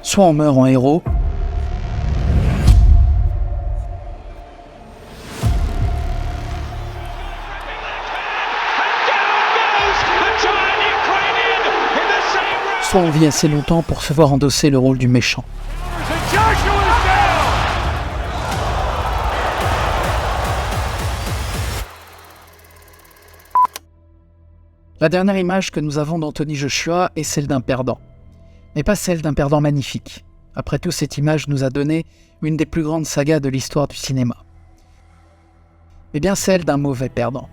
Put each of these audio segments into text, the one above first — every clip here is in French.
soit on meurt en héros, soit on vit assez longtemps pour se voir endosser le rôle du méchant. La dernière image que nous avons d'Anthony Joshua est celle d'un perdant. Mais pas celle d'un perdant magnifique. Après tout, cette image nous a donné une des plus grandes sagas de l'histoire du cinéma. Mais bien celle d'un mauvais perdant.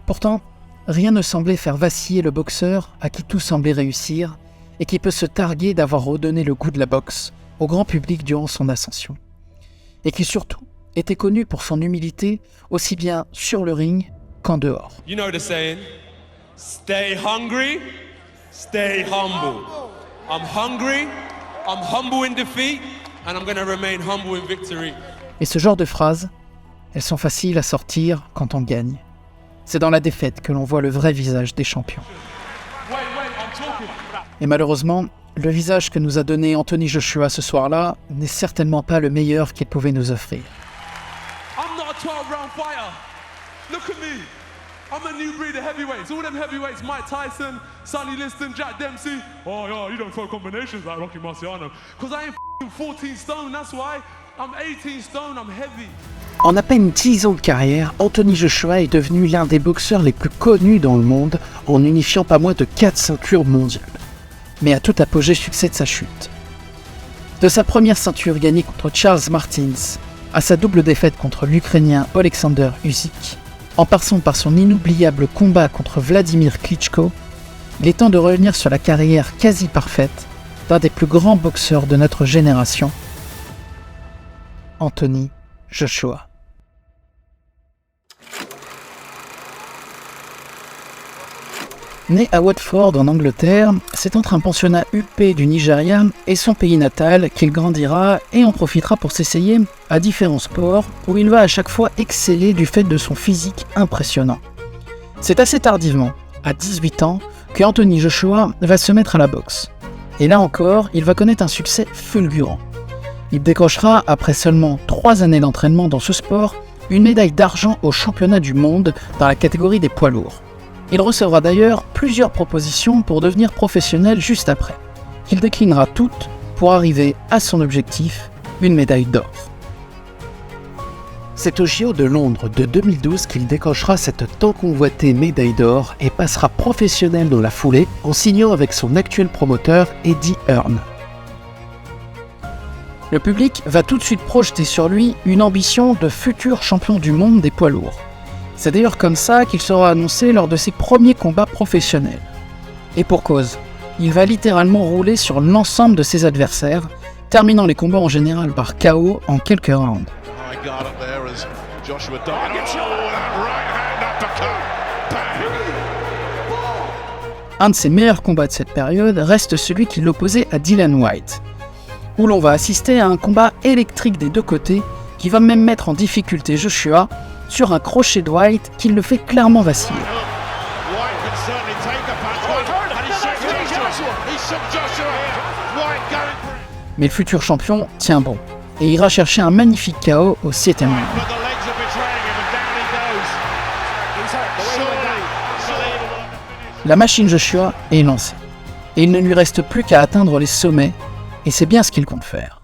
Pourtant, rien ne semblait faire vaciller le boxeur à qui tout semblait réussir et qui peut se targuer d'avoir redonné le goût de la boxe au grand public durant son ascension. Et qui surtout était connu pour son humilité aussi bien sur le ring qu'en dehors. You know the saying, stay hungry, stay humble. I'm hungry, I'm humble in defeat, and I'm gonna remain humble in victory. Et ce genre de phrases, elles sont faciles à sortir quand on gagne. C'est dans la défaite que l'on voit le vrai visage des champions. Et malheureusement, le visage que nous a donné Anthony Joshua ce soir-là n'est certainement pas le meilleur qu'il pouvait nous offrir. I'm not a 12-round fighter. Look at me. I'm a new breed of heavyweights. All them heavyweights, Mike Tyson, Sonny Liston, Jack Dempsey. Oh, yeah, you don't throw combinations like Rocky Marciano. Because I ain't 14 stone, that's why. I'm 18 stone, I'm heavy. En à peine 10 ans de carrière, Anthony Joshua est devenu l'un des boxeurs les plus connus dans le monde en unifiant pas moins de 4 ceintures mondiales. Mais à tout apogée succède sa chute. De sa première ceinture gagnée contre Charles Martins, à sa double défaite contre l'Ukrainien Alexander Usyk, en passant par son inoubliable combat contre Vladimir Klitschko, il est temps de revenir sur la carrière quasi parfaite d'un des plus grands boxeurs de notre génération, Anthony Joshua. Né à Watford en Angleterre, c'est entre un pensionnat huppé du Nigeria et son pays natal qu'il grandira et en profitera pour s'essayer à différents sports où il va à chaque fois exceller du fait de son physique impressionnant. C'est assez tardivement, à 18 ans, que Anthony Joshua va se mettre à la boxe. Et là encore, il va connaître un succès fulgurant. Il décrochera, après seulement 3 années d'entraînement dans ce sport, une médaille d'argent au championnat du monde dans la catégorie des poids lourds. Il recevra d'ailleurs plusieurs propositions pour devenir professionnel juste après. Il déclinera toutes pour arriver à son objectif, une médaille d'or. C'est au JO de Londres de 2012 qu'il décrochera cette tant convoitée médaille d'or et passera professionnel dans la foulée en signant avec son actuel promoteur Eddie Hearn. Le public va tout de suite projeter sur lui une ambition de futur champion du monde des poids lourds. C'est d'ailleurs comme ça qu'il sera annoncé lors de ses premiers combats professionnels. Et pour cause, il va littéralement rouler sur l'ensemble de ses adversaires, terminant les combats en général par KO en quelques rounds. Un de ses meilleurs combats de cette période reste celui qui l'opposait à Dillian Whyte, où l'on va assister à un combat électrique des deux côtés qui va même mettre en difficulté Joshua sur un crochet de Whyte qui le fait clairement vaciller. Mais le futur champion tient bon et ira chercher un magnifique KO au 7e round. La machine Joshua est lancée et il ne lui reste plus qu'à atteindre les sommets et c'est bien ce qu'il compte faire.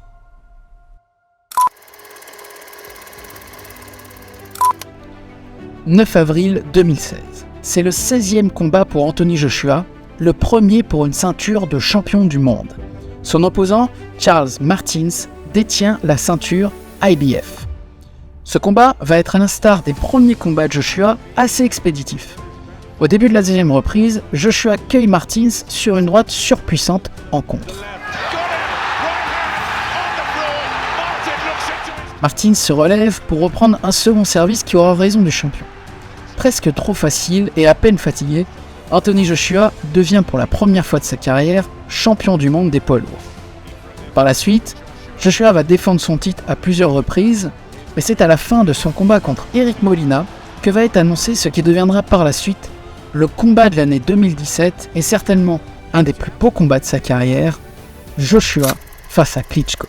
« 9 avril 2016. C'est le 16e combat pour Anthony Joshua, le premier pour une ceinture de champion du monde. Son opposant, Charles Martins, détient la ceinture IBF. Ce combat va être à l'instar des premiers combats de Joshua assez expéditif. Au début de la 10e reprise, Joshua cueille Martins sur une droite surpuissante en contre. Martins se relève pour reprendre un second service qui aura raison du champion. Presque trop facile et à peine fatigué, Anthony Joshua devient pour la première fois de sa carrière champion du monde des poids lourds. Par la suite, Joshua va défendre son titre à plusieurs reprises, mais c'est à la fin de son combat contre Eric Molina que va être annoncé ce qui deviendra par la suite le combat de l'année 2017 et certainement un des plus beaux combats de sa carrière, Joshua face à Klitschko.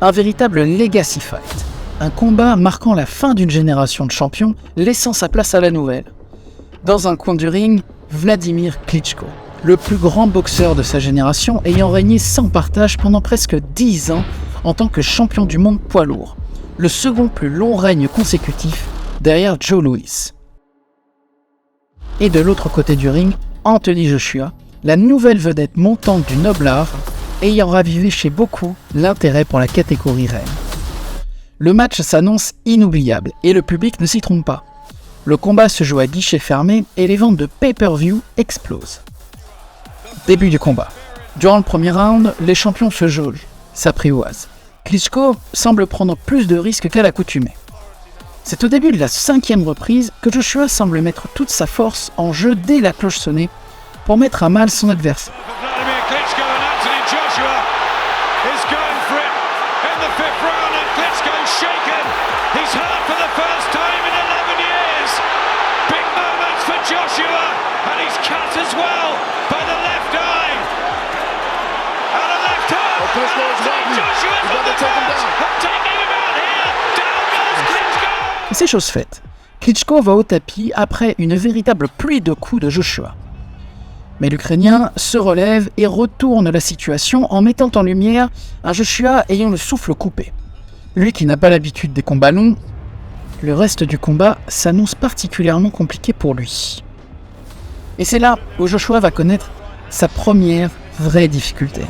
Un véritable legacy fight, un combat marquant la fin d'une génération de champions, laissant sa place à la nouvelle. Dans un coin du ring, Vladimir Klitschko, le plus grand boxeur de sa génération ayant régné sans partage pendant presque 10 ans en tant que champion du monde poids lourd, le second plus long règne consécutif derrière Joe Louis. Et de l'autre côté du ring, Anthony Joshua, la nouvelle vedette montante du noble art, ayant ravivé chez beaucoup l'intérêt pour la catégorie reine. Le match s'annonce inoubliable et le public ne s'y trompe pas. Le combat se joue à guichet fermé et les ventes de pay-per-view explosent. Début du combat. Durant le premier round, les champions se jaugent, s'apprivoisent. Klitschko semble prendre plus de risques qu'à l'accoutumée. C'est au début de la 5e reprise que Joshua semble mettre toute sa force en jeu dès la cloche sonnée pour mettre à mal son adversaire. Et c'est chose faite. Klitschko va au tapis après une véritable pluie de coups de Joshua. Mais l'Ukrainien se relève et retourne la situation en mettant en lumière un Joshua ayant le souffle coupé. Lui qui n'a pas l'habitude des combats longs, le reste du combat s'annonce particulièrement compliqué pour lui. Et c'est là où Joshua va connaître sa première vraie difficulté.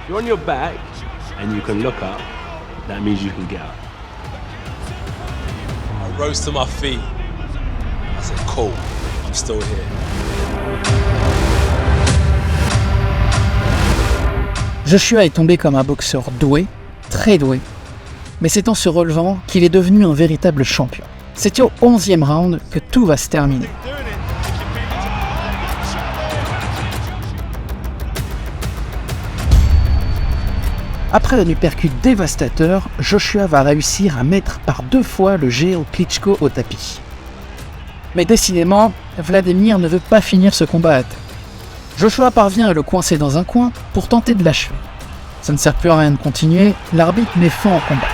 You're on your back and you can look up, that means you can get up. I rose to my feet. I said, cool, I'm still here. Joshua est tombé comme un boxeur doué, très doué, mais c'est en se relevant qu'il est devenu un véritable champion. C'est au 11e round que tout va se terminer. Après un uppercut dévastateur, Joshua va réussir à mettre par 2 fois le géant Klitschko au tapis. Mais décidément, Vladimir ne veut pas finir ce combat à terre. Joshua parvient à le coincer dans un coin pour tenter de l'achever. Ça ne sert plus à rien de continuer, l'arbitre met fin au combat.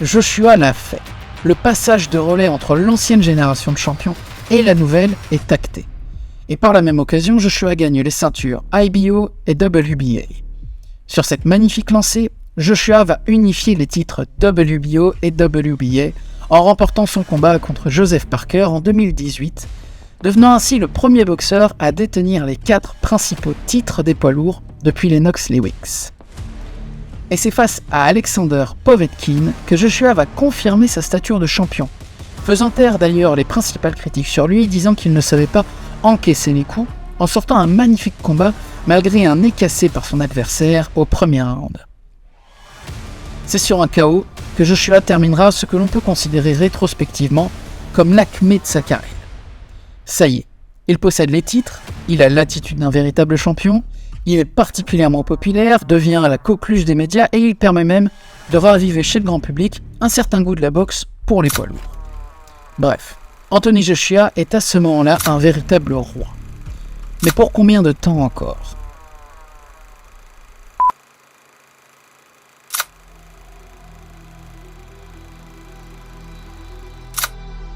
Joshua l'a fait. Le passage de relais entre l'ancienne génération de champions et la nouvelle est acté. Et par la même occasion, Joshua gagne les ceintures IBO et WBA. Sur cette magnifique lancée, Joshua va unifier les titres WBO et WBA en remportant son combat contre Joseph Parker en 2018, devenant ainsi le premier boxeur à détenir les 4 principaux titres des poids lourds depuis Lennox Lewis. Et c'est face à Alexander Povetkin que Joshua va confirmer sa stature de champion, faisant taire d'ailleurs les principales critiques sur lui, disant qu'il ne savait pas encaisser les coups, en sortant un magnifique combat malgré un nez cassé par son adversaire au premier round. C'est sur un KO que Joshua terminera ce que l'on peut considérer rétrospectivement comme l'acmé de sa carrière. Ça y est, il possède les titres, il a l'attitude d'un véritable champion, il est particulièrement populaire, devient la coqueluche des médias et il permet même de raviver chez le grand public un certain goût de la boxe pour les poids lourds. Bref, Anthony Joshua est à ce moment-là un véritable roi. Mais pour combien de temps encore ?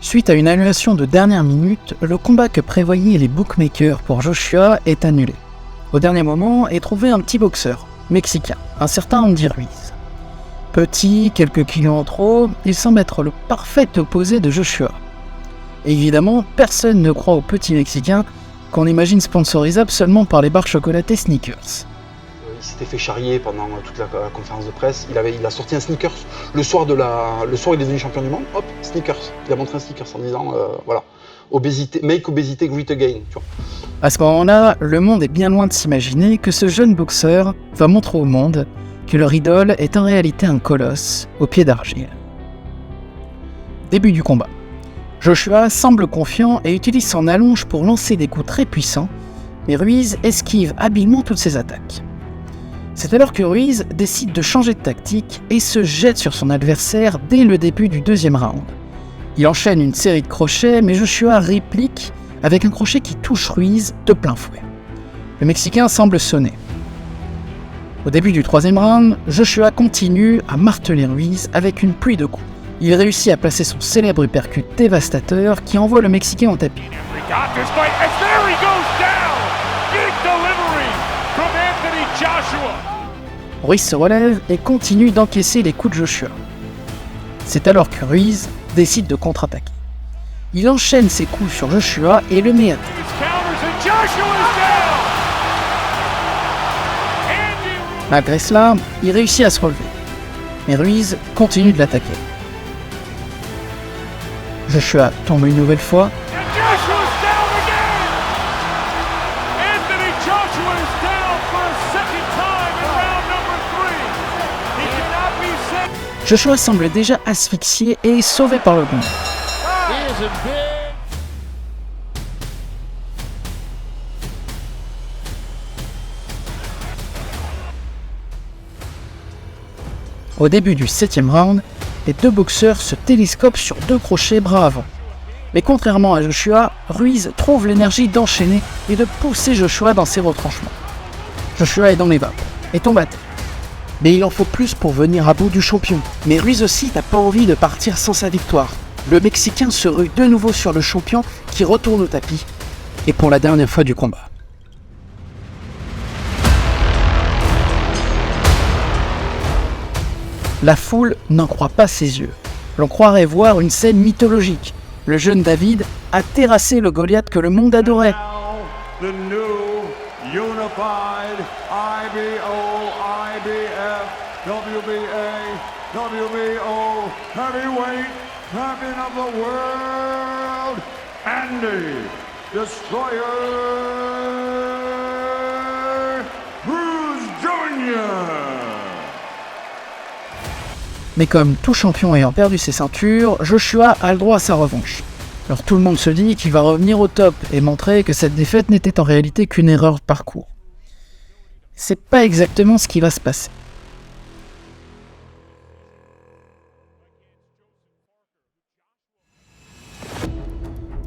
Suite à une annulation de dernière minute, le combat que prévoyaient les bookmakers pour Joshua est annulé. Au dernier moment est trouvé un petit boxeur, mexicain, un certain Andy Ruiz. Petit, quelques kilos en trop, il semble être le parfait opposé de Joshua. Et évidemment, personne ne croit au petit mexicain qu'on imagine sponsorisable seulement par les barres chocolatées Snickers. s'était fait charrier pendant toute la conférence de presse. Il a sorti un sneakers. Le soir, il est devenu champion du monde. Hop, sneakers. Il a montré un sneakers en disant, voilà, obésité, make obésité great again. Tu vois. À ce moment-là, le monde est bien loin de s'imaginer que ce jeune boxeur va montrer au monde que leur idole est en réalité un colosse aux pieds d'argile. Début du combat. Joshua semble confiant et utilise son allonge pour lancer des coups très puissants, mais Ruiz esquive habilement toutes ses attaques. C'est alors que Ruiz décide de changer de tactique et se jette sur son adversaire dès le début du deuxième round. Il enchaîne une série de crochets, mais Joshua réplique avec un crochet qui touche Ruiz de plein fouet. Le Mexicain semble sonner. Au début du troisième round, Joshua continue à marteler Ruiz avec une pluie de coups. Il réussit à placer son célèbre uppercut dévastateur qui envoie le Mexicain au tapis. Ruiz se relève et continue d'encaisser les coups de Joshua. C'est alors que Ruiz décide de contre-attaquer. Il enchaîne ses coups sur Joshua et le met à terre. Malgré cela, il réussit à se relever. Mais Ruiz continue de l'attaquer. Joshua tombe une nouvelle fois. Joshua semble déjà asphyxié et est sauvé par le gong. Au début du 7e round, les deux boxeurs se télescopent sur 2 crochets bras avant. Mais contrairement à Joshua, Ruiz trouve l'énergie d'enchaîner et de pousser Joshua dans ses retranchements. Joshua est dans les vapes et tombe à terre. Mais il en faut plus pour venir à bout du champion. Mais Ruiz aussi n'a pas envie de partir sans sa victoire. Le Mexicain se rue de nouveau sur le champion qui retourne au tapis. Et pour la dernière fois du combat. La foule n'en croit pas ses yeux. L'on croirait voir une scène mythologique. Le jeune David a terrassé le Goliath que le monde adorait. The new unified IBO, IBF, WBA, WBO heavyweight champion of the world, Andy Destroyer Cruz Jr. Mais comme tout champion ayant perdu ses ceintures, Joshua a le droit à sa revanche. Alors tout le monde se dit qu'il va revenir au top et montrer que cette défaite n'était en réalité qu'une erreur de parcours. C'est pas exactement ce qui va se passer.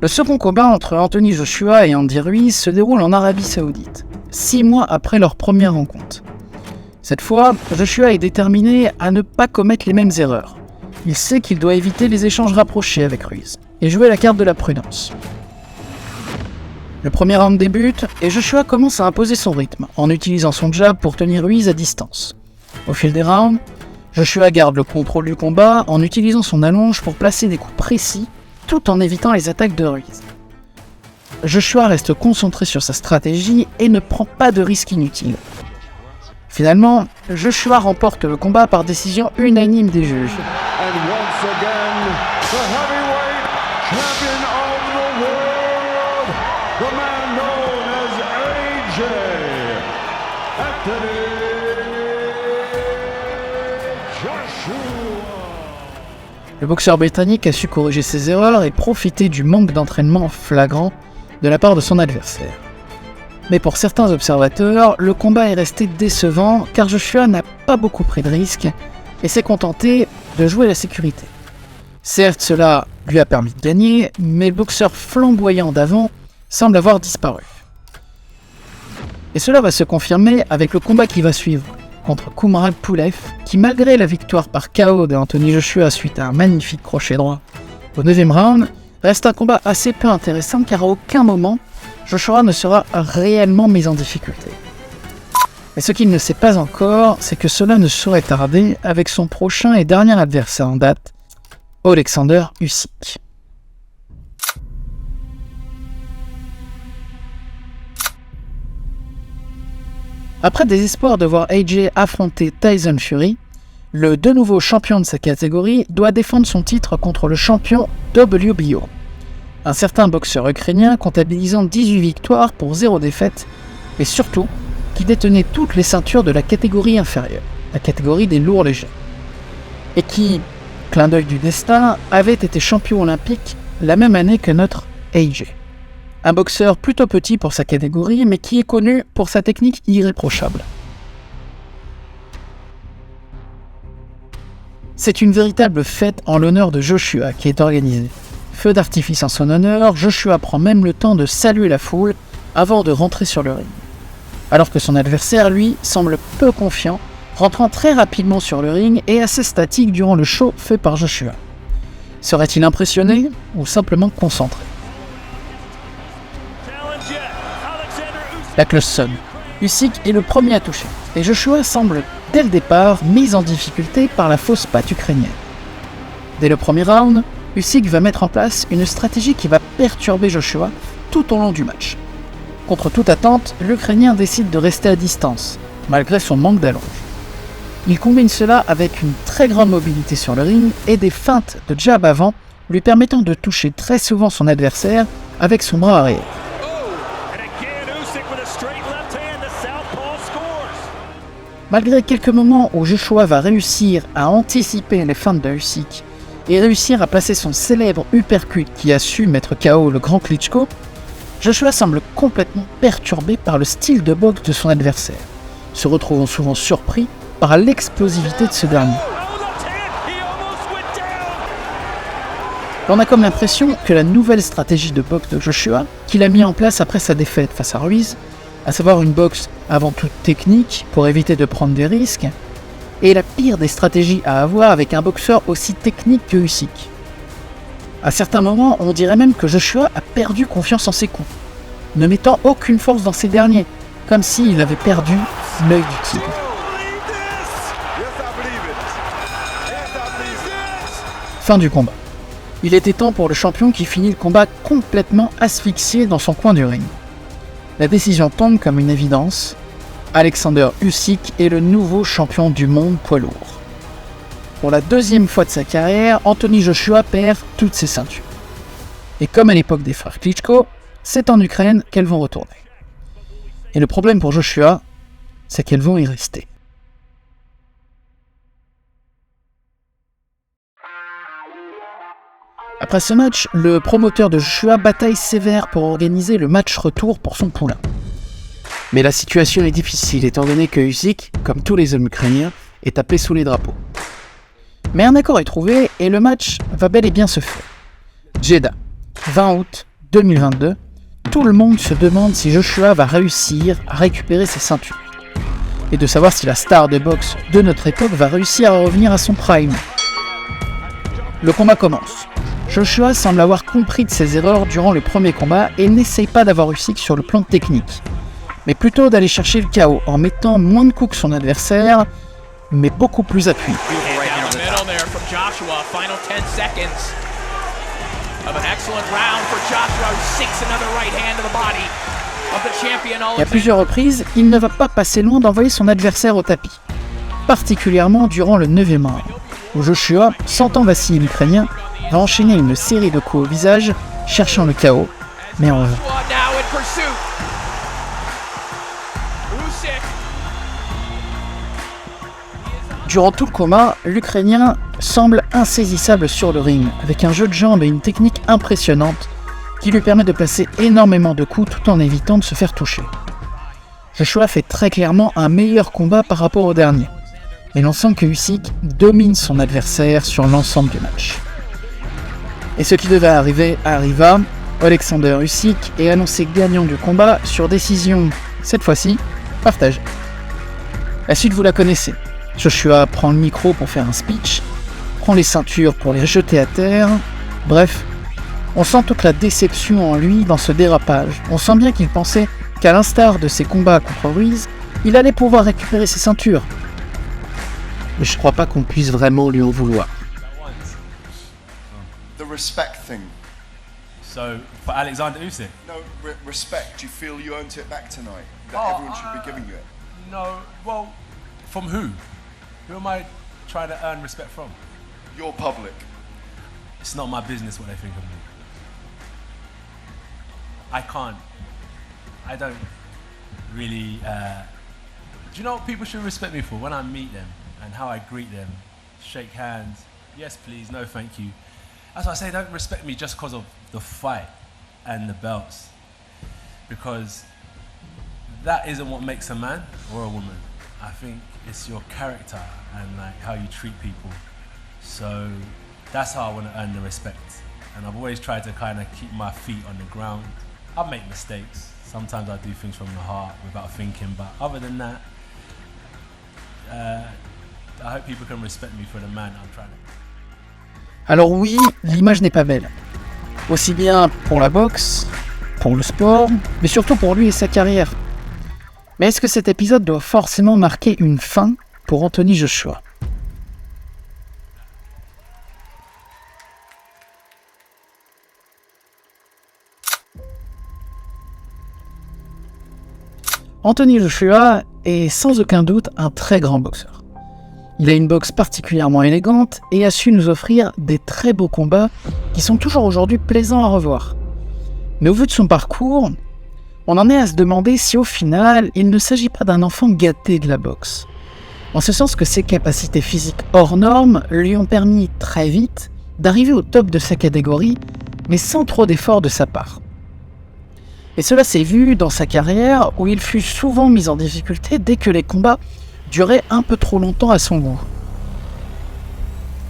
Le second combat entre Anthony Joshua et Andy Ruiz se déroule en Arabie Saoudite, 6 mois après leur première rencontre. Cette fois, Joshua est déterminé à ne pas commettre les mêmes erreurs. Il sait qu'il doit éviter les échanges rapprochés avec Ruiz et jouer la carte de la prudence. Le premier round débute et Joshua commence à imposer son rythme en utilisant son jab pour tenir Ruiz à distance. Au fil des rounds, Joshua garde le contrôle du combat en utilisant son allonge pour placer des coups précis tout en évitant les attaques de Ruiz. Joshua reste concentré sur sa stratégie et ne prend pas de risques inutiles. Finalement, Joshua remporte le combat par décision unanime des juges. And once again, the heavyweight champion of the world, the man known as AJ, Anthony Joshua. Le boxeur britannique a su corriger ses erreurs et profiter du manque d'entraînement flagrant de la part de son adversaire. Mais pour certains observateurs, le combat est resté décevant car Joshua n'a pas beaucoup pris de risques et s'est contenté de jouer la sécurité. Certes, cela lui a permis de gagner, mais le boxeur flamboyant d'avant semble avoir disparu. Et cela va se confirmer avec le combat qui va suivre contre Kumar Pulev, qui malgré la victoire par KO de Anthony Joshua suite à un magnifique crochet droit au 9e round, reste un combat assez peu intéressant car à aucun moment Joshua ne sera réellement mis en difficulté. Mais ce qu'il ne sait pas encore, c'est que cela ne saurait tarder avec son prochain et dernier adversaire en date, Alexander Usyk. Après des espoirs de voir AJ affronter Tyson Fury, le de nouveau champion de sa catégorie doit défendre son titre contre le champion WBO. Un certain boxeur ukrainien comptabilisant 18 victoires pour 0 défaite, mais surtout qui détenait toutes les ceintures de la catégorie inférieure, la catégorie des lourds légers, et qui, clin d'œil du destin, avait été champion olympique la même année que notre AJ. Un boxeur plutôt petit pour sa catégorie, mais qui est connu pour sa technique irréprochable. C'est une véritable fête en l'honneur de Joshua qui est organisée. Feu d'artifice en son honneur, Joshua prend même le temps de saluer la foule avant de rentrer sur le ring. Alors que son adversaire, lui, semble peu confiant, rentrant très rapidement sur le ring et assez statique durant le show fait par Joshua. Serait-il impressionné ou simplement concentré? La cloche sonne. Usyk est le premier à toucher, et Joshua semble, dès le départ, mis en difficulté par la fausse patte ukrainienne. Dès le premier round, Usyk va mettre en place une stratégie qui va perturber Joshua tout au long du match. Contre toute attente, l'Ukrainien décide de rester à distance, malgré son manque d'allonge. Il combine cela avec une très grande mobilité sur le ring et des feintes de jab avant, lui permettant de toucher très souvent son adversaire avec son bras arrière. Malgré quelques moments où Joshua va réussir à anticiper les feintes de Usyk et réussir à placer son célèbre uppercut qui a su mettre KO le grand Klitschko, Joshua semble complètement perturbé par le style de boxe de son adversaire, se retrouvant souvent surpris par l'explosivité de ce dernier. On a comme l'impression que la nouvelle stratégie de boxe de Joshua, qu'il a mis en place après sa défaite face à Ruiz, à savoir une boxe avant tout technique pour éviter de prendre des risques, est la pire des stratégies à avoir avec un boxeur aussi technique que Usyk. À certains moments, on dirait même que Joshua a perdu confiance en ses coups, ne mettant aucune force dans ces derniers, comme s'il avait perdu l'œil du tigre. Fin du combat. Il était temps pour le champion qui finit le combat complètement asphyxié dans son coin du ring. La décision tombe comme une évidence. Alexander Usyk est le nouveau champion du monde poids lourd. Pour la deuxième fois de sa carrière, Anthony Joshua perd toutes ses ceintures. Et comme à l'époque des frères Klitschko, c'est en Ukraine qu'elles vont retourner. Et le problème pour Joshua, c'est qu'elles vont y rester. Après ce match, le promoteur de Joshua bataille sévère pour organiser le match retour pour son poulain. Mais la situation est difficile étant donné que Usyk, comme tous les hommes ukrainiens, est appelé sous les drapeaux. Mais un accord est trouvé et le match va bel et bien se faire. Jeddah, 20 août 2022, tout le monde se demande si Joshua va réussir à récupérer ses ceintures. Et de savoir si la star de boxe de notre époque va réussir à revenir à son prime. Le combat commence. Joshua semble avoir compris de ses erreurs durant le premier combat et n'essaye pas d'avoir Usyk sur le plan technique, mais plutôt d'aller chercher le KO en mettant moins de coups que son adversaire, mais beaucoup plus appuyé. Et à plusieurs reprises, il ne va pas passer loin d'envoyer son adversaire au tapis, particulièrement durant le 9e round, où Joshua, sentant vaciller l'Ukrainien, va enchaîner une série de coups au visage, cherchant le KO, mais en vain. Durant tout le combat, l'Ukrainien semble insaisissable sur le ring, avec un jeu de jambes et une technique impressionnante qui lui permet de placer énormément de coups tout en évitant de se faire toucher. Joshua fait très clairement un meilleur combat par rapport au dernier, mais l'on sent que Usyk domine son adversaire sur l'ensemble du match. Et ce qui devait arriver arriva. Alexander Usyk est annoncé gagnant du combat sur décision, cette fois-ci, partagée. La suite vous la connaissez. Joshua prend le micro pour faire un speech, prend les ceintures pour les jeter à terre. Bref, on sent toute la déception en lui dans ce dérapage. On sent bien qu'il pensait qu'à l'instar de ses combats contre Ruiz, il allait pouvoir récupérer ses ceintures. Mais je crois pas qu'on puisse vraiment lui en vouloir. The respect thing. So, for Alexander Usyk? No, respect. You feel you earned it back tonight. That everyone should be giving you it. No, well, from who? Who am I trying to earn respect from? Your public. It's not my business what they think of me. I don't really, do you know what people should respect me for? When I meet them and how I greet them, shake hands, yes please, no thank you. That's why I say don't respect me just because of the fight and the belts. Because that isn't what makes a man or a woman. I think it's your character and like how you treat people. So that's how I want to earn the respect. And I've always tried to kind of keep my feet on the ground. I make mistakes. Sometimes I do things from the heart without thinking, but other than that, I hope people can respect me for the man I'm trying to. Alors oui, l'image n'est pas belle. Aussi bien pour la boxe, pour le sport, mais surtout pour lui et sa carrière. Mais est-ce que cet épisode doit forcément marquer une fin pour Anthony Joshua ? Anthony Joshua est sans aucun doute un très grand boxeur. Il a une boxe particulièrement élégante et a su nous offrir des très beaux combats qui sont toujours aujourd'hui plaisants à revoir. Mais au vu de son parcours, on en est à se demander si au final, il ne s'agit pas d'un enfant gâté de la boxe. En ce sens que ses capacités physiques hors normes lui ont permis très vite d'arriver au top de sa catégorie, mais sans trop d'efforts de sa part. Et cela s'est vu dans sa carrière où il fut souvent mis en difficulté dès que les combats duraient un peu trop longtemps à son goût.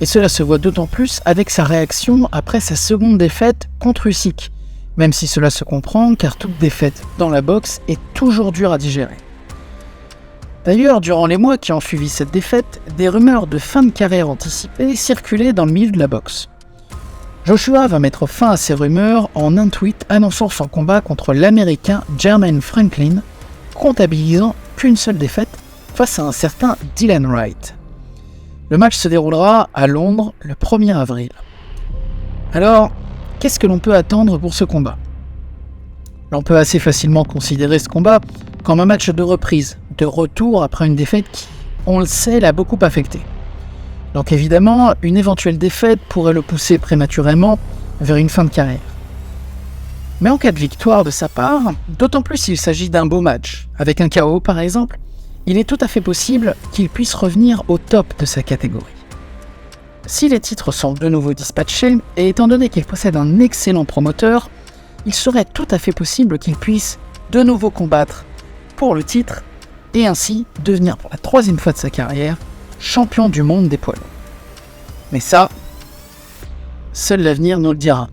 Et cela se voit d'autant plus avec sa réaction après sa seconde défaite contre Usyk, même si cela se comprend car toute défaite dans la boxe est toujours dure à digérer. D'ailleurs, durant les mois qui ont suivi cette défaite, des rumeurs de fin de carrière anticipée circulaient dans le milieu de la boxe. Joshua va mettre fin à ces rumeurs en un tweet annonçant son combat contre l'Américain Jermaine Franklin, comptabilisant qu'une seule défaite face à un certain Dylan Wright. Le match se déroulera à Londres le 1er avril. Alors, qu'est-ce que l'on peut attendre pour ce combat ? On peut assez facilement considérer ce combat comme un match de reprise, de retour après une défaite qui, on le sait, l'a beaucoup affecté. Donc évidemment, une éventuelle défaite pourrait le pousser prématurément vers une fin de carrière. Mais en cas de victoire de sa part, d'autant plus s'il s'agit d'un beau match, avec un KO par exemple, il est tout à fait possible qu'il puisse revenir au top de sa catégorie. Si les titres sont de nouveau dispatchés, et étant donné qu'il possède un excellent promoteur, il serait tout à fait possible qu'il puisse de nouveau combattre pour le titre, et ainsi devenir pour la 3e fois de sa carrière champion du monde des poids lourds. Mais ça, seul l'avenir nous le dira.